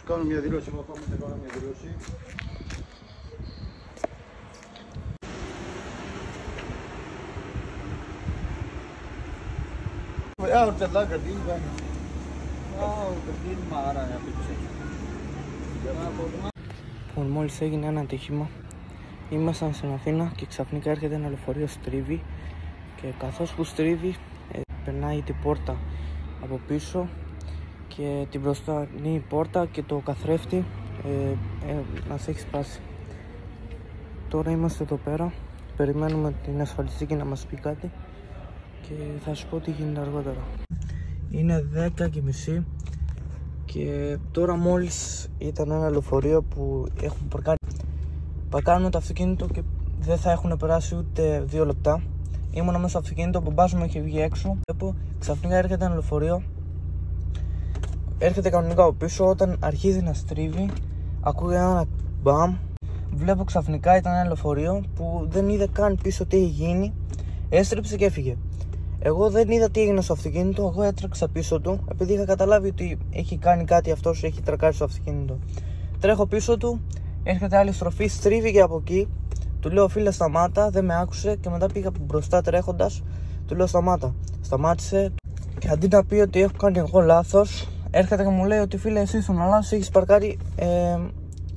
Κάνω μια δήλωση, εγώ πάμε να κάνω μια δήλωση. Λοιπόν, μόλις έγινε ένα ατύχημα, ήμασταν στην Αθήνα και ξαφνικά έρχεται ένα λεωφορείο, στρίβει και καθώς που στρίβει περνάει την πόρτα από πίσω και την μπροστανή πόρτα και το καθρέφτη μας έχει σπάσει. Τώρα είμαστε εδώ πέρα, περιμένουμε την ασφαλιστική να μας πει κάτι και θα σου πω τι γίνεται αργότερα. Είναι 10:30 και τώρα μόλις ήταν ένα λεωφορείο που έχουν παρκάρουν το αυτοκίνητο και δεν θα έχουν περάσει ούτε 2 λεπτά. Ήμουνα μέσα στο αυτοκίνητο, ο μπαμπάς μου είχε βγει έξω. Ξαφνικά έρχεται ένα λεωφορείο, έρχεται κανονικά από πίσω. Όταν αρχίζει να στρίβει, ακούγεται ένα μπαμ. Βλέπω ξαφνικά ήταν ένα λεωφορείο που δεν είδε καν πίσω τι έχει γίνει. Έστρεψε και έφυγε. Εγώ δεν είδα τι έγινε στο αυτοκίνητο, εγώ έτρεξα πίσω του επειδή είχα καταλάβει ότι έχει κάνει κάτι αυτός, έχει τρακάρει στο αυτοκίνητο. Τρέχω πίσω του, έρχεται άλλη στροφή, στρίβει και από εκεί. Του λέω φίλε σταμάτα, δεν με άκουσε και μετά πήγα από μπροστά τρέχοντας. Του λέω σταμάτα. Σταμάτησε και αντί να πει ότι έχω κάνει εγώ λάθος, έρχεται και μου λέει ότι φίλε εσύ στον λάθος έχεις παρκάρει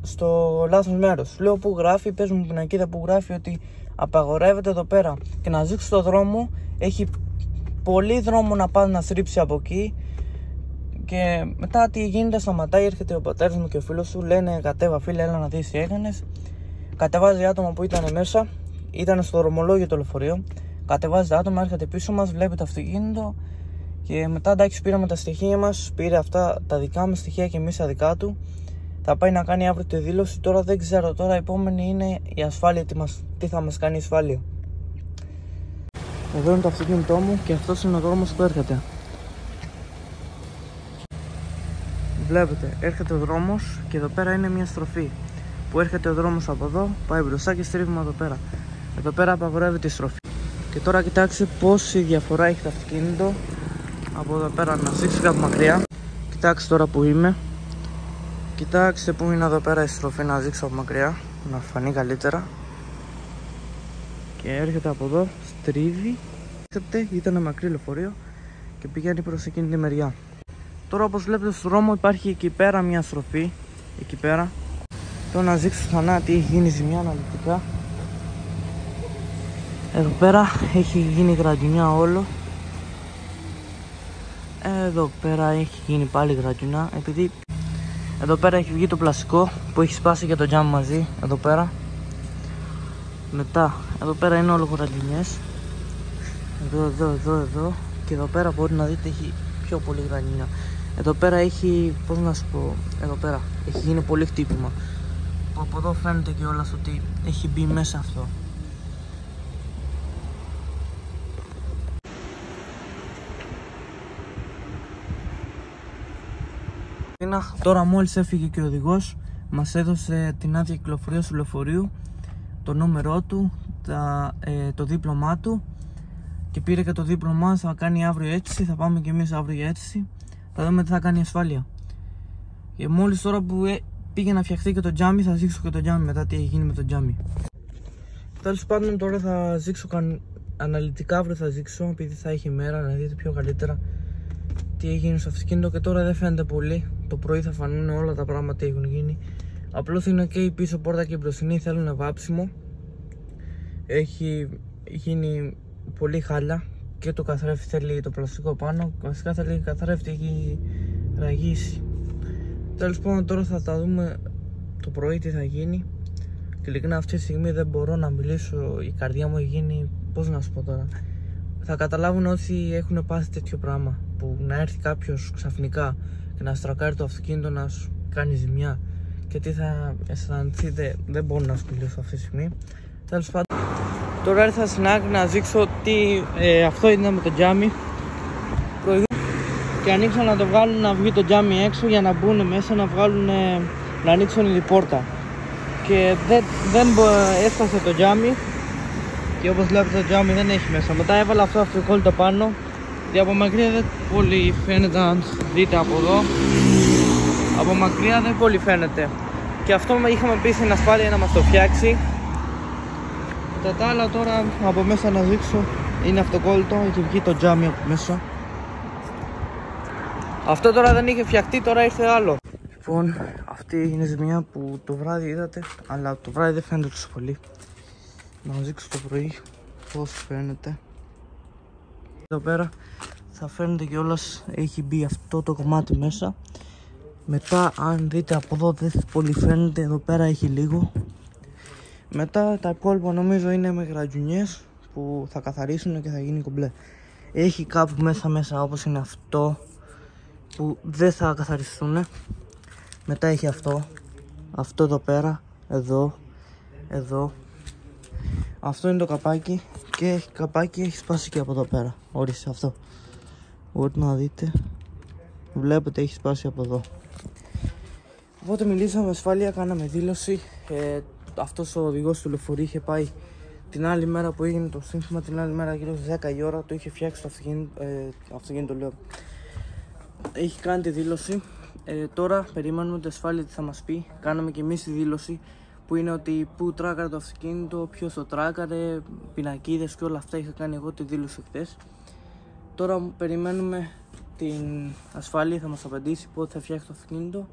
στο λάθος μέρος. Λέω που γράφει, πες μου πινακίδα που γράφει ότι απαγορεύεται εδώ πέρα και να ζήξει το δρόμο. Έχει πολύ δρόμο να πάει να στρίψει από εκεί. Και μετά τι γίνεται, σταματάει, έρχεται ο πατέρας μου και ο φίλος του, λένε κατέβα φίλε, έλα να δεις τι έκανες. Κατεβάζει άτομα που ήταν μέσα, ήταν στο δρομολόγιο το λεωφορείο. Κατεβάζει άτομα, έρχεται πίσω μας, βλέπει το αυτοκίνητο και μετά εντάξει πήραμε τα στοιχεία μας, πήρε αυτά τα δικά μας στοιχεία και εμείς τα δικά του. Θα πάει να κάνει αύριο τη δήλωση, τώρα δεν ξέρω, τώρα η επόμενη είναι η ασφάλεια, τι θα μας κάνει η ασφάλεια. Εδώ είναι το αυτοκίνητό μου και αυτός είναι ο δρόμος που έρχεται. Βλέπετε, έρχεται ο δρόμος και εδώ πέρα είναι μια στροφή που έρχεται ο δρόμος από εδώ, πάει μπροστά και στρίβουμε εδώ πέρα. Εδώ πέρα απαγορεύεται η στροφή. Και τώρα κοιτάξτε πόση διαφορά έχει το αυτοκίνητο από εδώ πέρα, να σήξω από μακριά. Κοιτάξτε τώρα που είμαι. Κοιτάξτε που είναι εδώ πέρα η στροφή, να δείξω από μακριά, να φανεί καλύτερα. Και έρχεται από εδώ, στρίβει. Ήταν μακρύ λεωφορείο και πηγαίνει προς εκείνη τη μεριά. Τώρα όπως βλέπετε στο δρόμο υπάρχει εκεί πέρα μια στροφή. Εκεί πέρα. Τώρα να δείξω ξανά τι έχει γίνει ζημιά αναλυτικά. Εδώ πέρα έχει γίνει γραντινιά όλο. Εδώ πέρα έχει γίνει πάλι γραντινιά, επειδή εδώ πέρα έχει βγει το πλαστικό που έχει σπάσει και το τζάμ μαζί. Εδώ πέρα. Μετά εδώ πέρα είναι όλο γραντινιές. Εδώ και εδώ πέρα μπορεί να δείτε έχει πιο πολύ γραντινιά. Εδώ πέρα έχει, πώς να σου πω, εδώ πέρα έχει γίνει πολύ χτύπημα. Από εδώ φαίνεται και όλα ότι έχει μπει μέσα αυτό. Τώρα μόλις έφυγε και ο οδηγός, μας έδωσε την άδεια κυκλοφορίας του λεωφορείου, το νούμερό του, το δίπλωμά του και πήρε και το δίπλωμά, θα κάνει αύριο αίτηση, θα πάμε και εμείς αύριο για αίτηση, θα δούμε τι θα κάνει η ασφάλεια. Και μόλις τώρα που πήγε να φτιαχτεί και το τζάμι, θα ζήξω και το τζάμι μετά τι έχει γίνει με το τζάμι. Τέλος πάντων τώρα θα ζήξω αναλυτικά, αύριο θα ζήξω επειδή θα έχει μέρα να δείτε πιο καλύτερα τι έγινε στο αυτοκίνητο και τώρα δεν φαίνεται πολύ. Το πρωί θα φανούν όλα τα πράγματα τι έχουν γίνει. Απλώς είναι και η πίσω πόρτα και η μπροστινή θέλουν βάψιμο. Έχει γίνει πολύ χάλια και το καθρέφτη θέλει το πλαστικό πάνω. Βασικά θέλει καθρέφτη, έχει ραγίσει. Τέλος πάντων τώρα θα τα δούμε το πρωί τι θα γίνει. Και ειλικρινά αυτή τη στιγμή δεν μπορώ να μιλήσω, η καρδιά μου έχει γίνει, πώς να σου πω τώρα. Θα καταλάβουν όσοι έχουν πάθει τέτοιο πράγμα, που να έρθει κάποιος ξαφνικά και να στρακάρει το αυτοκίνητο να σου κάνει ζημιά και τι θα αισθανθείτε, δεν μπορώ να σου μιλήσω αυτή τη στιγμή. Τέλος πάντων, τώρα ήρθα στην άκρη να δείξω τι αυτό ήταν με το τζάμι και ανοίξαν να το βγάλουν, να βγει το τζάμι έξω για να μπουν μέσα να βγάλουν, να ανοίξουν την πόρτα και δεν έφτασε το τζάμι. Και όπως βλέπετε το τζάμι δεν έχει μέσα. Μετά έβαλα αυτό αυτοκόλλητο πάνω. Γιατί από μακριά δεν πολύ φαίνεται να δείτε από εδώ. Από μακριά δεν πολύ φαίνεται. Και αυτό είχαμε πει στην ασφάλεια να μας το φτιάξει. Κατά τα άλλα τώρα από μέσα να δείξω, είναι αυτοκόλλητο, έχει βγει το τζάμι από μέσα. Αυτό τώρα δεν είχε φτιαχτεί, τώρα ήρθε άλλο. Λοιπόν, αυτή είναι ζημιά που το βράδυ είδατε, αλλά το βράδυ δεν φαίνεται τόσο πολύ. Να σας δείξω το πρωί πώς φαίνεται. Εδώ πέρα θα φαίνεται κιόλας, έχει μπει αυτό το κομμάτι μέσα. Μετά αν δείτε από εδώ δεν πολύ φαίνεται, εδώ πέρα έχει λίγο. Μετά τα υπόλοιπα νομίζω είναι με γρατζουνιές που θα καθαρίσουν και θα γίνει κομπλέ. Έχει κάπου μέσα όπως είναι αυτό που δεν θα καθαριστούν. Μετά έχει αυτό εδώ πέρα, εδώ. Αυτό είναι το καπάκι και έχει καπάκι, έχει σπάσει και από εδώ πέρα. Ορίστε αυτό. Μπορείτε να δείτε. Βλέπετε έχει σπάσει από εδώ. Οπότε μιλήσαμε με ασφάλεια, κάναμε δήλωση. Αυτός ο οδηγός του λεωφορείου είχε πάει την άλλη μέρα που έγινε το σύνθημα, την άλλη μέρα γύρω στις 10 η ώρα, το είχε φτιάξει το αυτοκίνητο, λέω. Έχει κάνει τη δήλωση. Τώρα περιμένουμε την ασφάλεια τι θα μας πει. Κάναμε και εμείς τη δήλωση που είναι ότι πού τράκαρε το αυτοκίνητο, ποιος το τράκαρε, πινακίδες και όλα αυτά. Είχα κάνει εγώ τη δήλωση χτες. Τώρα περιμένουμε την ασφάλεια, θα μας απαντήσει πότε θα φτιάξει το αυτοκίνητο.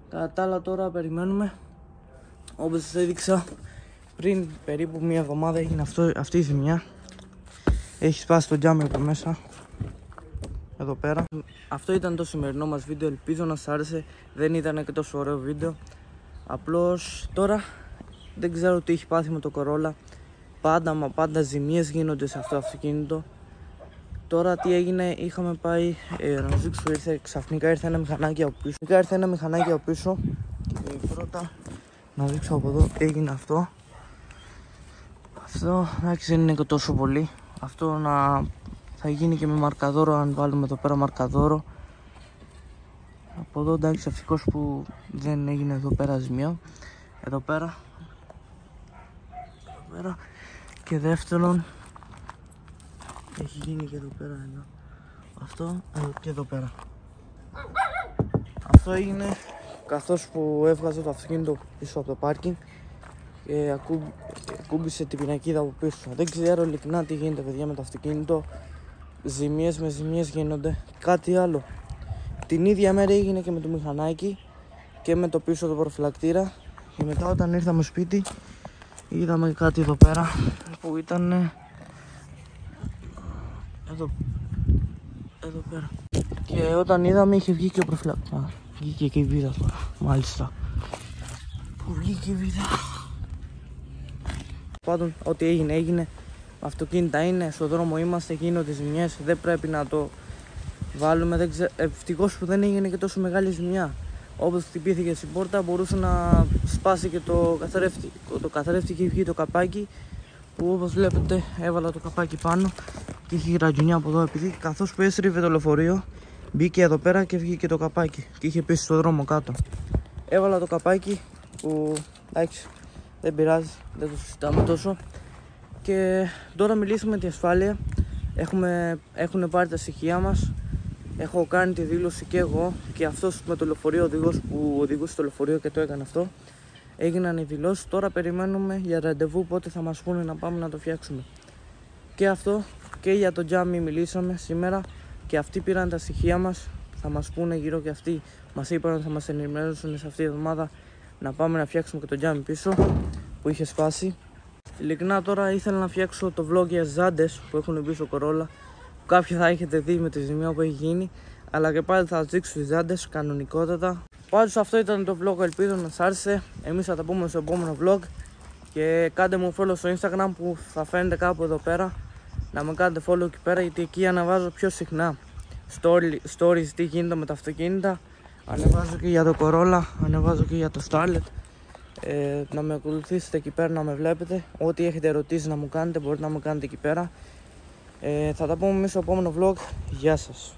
Κατά τα άλλα τώρα περιμένουμε. Όπως σας έδειξα πριν περίπου μία εβδομάδα έγινε αυτή η ζημιά. Έχει σπάσει το τζάμι από μέσα. Εδώ πέρα. Αυτό ήταν το σημερινό μας βίντεο, ελπίζω να σας άρεσε. Δεν ήταν και τόσο ωραίο βίντεο. Απλώς τώρα δεν ξέρω τι έχει πάθει με το Corolla. Πάντα ζημίες γίνονται σε αυτό το αυτοκίνητο. Τώρα τι έγινε, είχαμε πάει να δείξω, ξαφνικά ήρθε ένα μηχανάκι από πίσω. Και πρώτα να δείξω από εδώ, έγινε αυτό. Αυτό εντάξει δεν είναι και τόσο πολύ. Αυτό θα γίνει και με μαρκαδόρο, αν βάλουμε εδώ πέρα μαρκαδόρο. Από εδώ εντάξει, ευτυχώς που δεν έγινε εδώ πέρα ζημιά. Εδώ πέρα. Και δεύτερον έχει γίνει και εδώ πέρα ένα. Αυτό και εδώ πέρα. Αυτό έγινε καθώς που έβγαζε το αυτοκίνητο πίσω από το πάρκινγκ και ακούμπησε την πινακίδα από πίσω. Δεν ξέρω ειλικρινά τι γίνεται παιδιά με το αυτοκίνητο. Ζημίες με ζημίες γίνονται. Κάτι άλλο, την ίδια μέρα έγινε και με το μηχανάκι και με το πίσω το προφυλακτήρα. Και μετά όταν ήρθαμε σπίτι είδαμε κάτι εδώ πέρα που ήταν εδώ πέρα. Και όταν είδαμε είχε βγει και ο προφυλακτήρας. Βγήκε και η βίδα τώρα, μάλιστα. Που βγήκε η βίδα. Πάντων, ό,τι έγινε. Αυτοκίνητα είναι, στο δρόμο είμαστε, γίνονται ζημιές. Δεν πρέπει να το βάλουμε. Ευτυχώς που δεν έγινε και τόσο μεγάλη ζημιά. Όπως χτυπήθηκε στην πόρτα, μπορούσε να σπάσει και το καθαρεύτη. Το καθαρεύτη και βγει το καπάκι. Που όπως βλέπετε, έβαλα το καπάκι πάνω και είχε γρατζουνιά από εδώ. Επειδή καθώς που έστριβε το λεωφορείο, μπήκε εδώ πέρα και βγήκε το καπάκι και είχε πέσει στο δρόμο κάτω. Έβαλα το καπάκι που εντάξει δεν πειράζει, δεν το συζητάμε τόσο. Και τώρα μιλήσουμε με τη ασφάλεια. Έχουν πάρει τα στοιχεία μας. Έχω κάνει τη δήλωση και εγώ και αυτός με το λεωφορείο, οδηγός που οδηγούσε το λεωφορείο και το έκανε αυτό. Έγιναν οι δηλώσεις. Τώρα περιμένουμε για ραντεβού πότε θα μας πούνε να πάμε να το φτιάξουμε. Και αυτό και για το τζάμι μιλήσαμε σήμερα. Και αυτοί πήραν τα στοιχεία μας, θα μας πούνε γύρω και αυτοί μας είπαν ότι θα μας ενημερώσουν σε αυτή τη εβδομάδα να πάμε να φτιάξουμε και το τζάμι πίσω που είχε σπάσει. Ειλικρινά τώρα ήθελα να φτιάξω το vlog για ζάντες που έχουν μπει στο Corolla, που κάποιοι θα έχετε δει με τη ζημιά που έχει γίνει, αλλά και πάλι θα σας δείξω τις ζάντες κανονικότατα. Πάντως αυτό ήταν το vlog, ελπίζω να σας άρεσε. Εμείς θα τα πούμε στο επόμενο vlog και κάντε μου follow στο Instagram που θα φαίνεται κάπου εδώ πέρα. Να με κάνετε follow εκεί πέρα, γιατί εκεί ανεβάζω πιο συχνά stories τι γίνεται με τα αυτοκίνητα. Ανεβάζω και για το Corolla, ανεβάζω και για το Starlet. Να με ακολουθήσετε εκεί πέρα, να με βλέπετε. Ό,τι έχετε ερωτήσεις να μου κάνετε, μπορείτε να μου κάνετε εκεί πέρα. Θα τα πούμε εμείς στο επόμενο vlog. Γεια σας.